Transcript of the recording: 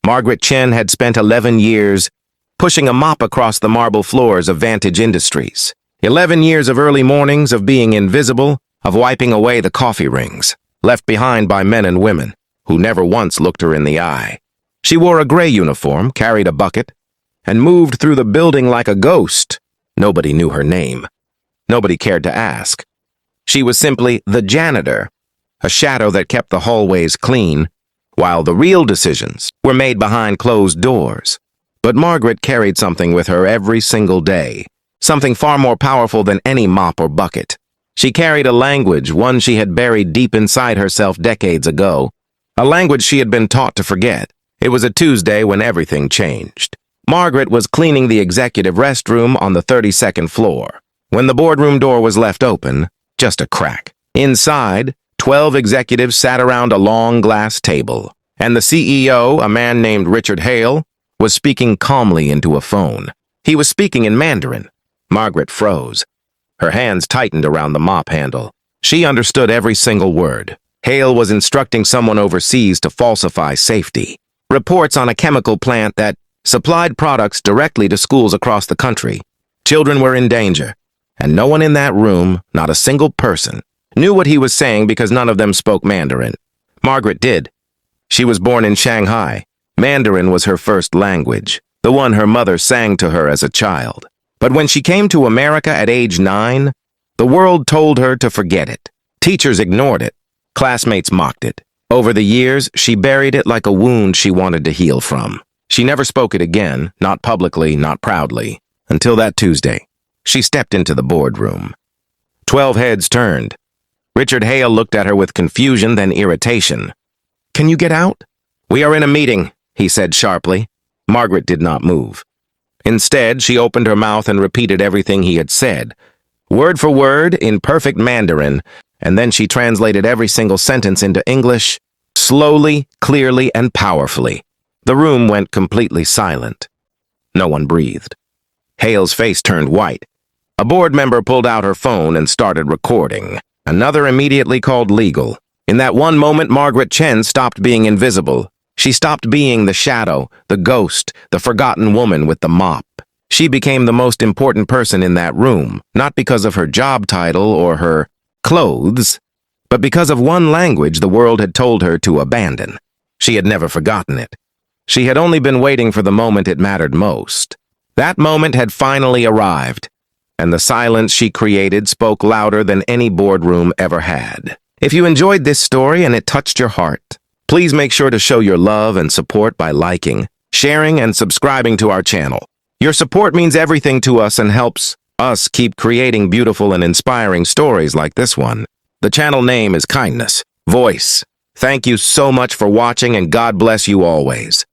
Margaret Chen had spent 11 years pushing a mop across the marble floors of Vantage Industries. 11 years of early mornings, of being invisible, of wiping away the coffee rings, left behind by men and women who never once looked her in the eye. She wore a gray uniform, carried a bucket, and moved through the building like a ghost. Nobody knew her name. Nobody cared to ask. She was simply the janitor, a shadow that kept the hallways clean, while the real decisions were made behind closed doors. But Margaret carried something with her every single day, something far more powerful than any mop or bucket. She carried a language, one she had buried deep inside herself decades ago, a language she had been taught to forget. It was a Tuesday when everything changed. Margaret was cleaning the executive restroom on the 32nd floor, when the boardroom door was left open, just a crack. Inside, 12 executives sat around a long glass table, and the CEO, a man named Richard Hale, was speaking calmly into a phone. He was speaking in Mandarin. Margaret froze. Her hands tightened around the mop handle. She understood every single word. Hale was instructing someone overseas to falsify safety reports on a chemical plant that supplied products directly to schools across the country. Children were in danger, and no one in that room, not a single person, knew what he was saying because none of them spoke Mandarin. Margaret did. She was born in Shanghai. Mandarin was her first language, the one her mother sang to her as a child. But when she came to America at age 9, the world told her to forget it. Teachers ignored it. Classmates mocked it. Over the years, she buried it like a wound she wanted to heal from. She never spoke it again, not publicly, not proudly, until that Tuesday. She stepped into the boardroom. 12 heads turned. Richard Hale looked at her with confusion, then irritation. "Can you get out?" "We are in a meeting," he said sharply. Margaret did not move. Instead, she opened her mouth and repeated everything he had said, word for word, in perfect Mandarin, and then she translated every single sentence into English, slowly, clearly, and powerfully. The room went completely silent. No one breathed. Hale's face turned white. A board member pulled out her phone and started recording. Another immediately called legal. In that one moment, Margaret Chen stopped being invisible. She stopped being the shadow, the ghost, the forgotten woman with the mop. She became the most important person in that room, not because of her job title or her clothes, but because of one language the world had told her to abandon. She had never forgotten it. She had only been waiting for the moment it mattered most. That moment had finally arrived, and the silence she created spoke louder than any boardroom ever had. If you enjoyed this story and it touched your heart, please make sure to show your love and support by liking, sharing, and subscribing to our channel. Your support means everything to us and helps us keep creating beautiful and inspiring stories like this one. The channel name is Kindness Voice. Thank you so much for watching, and God bless you always.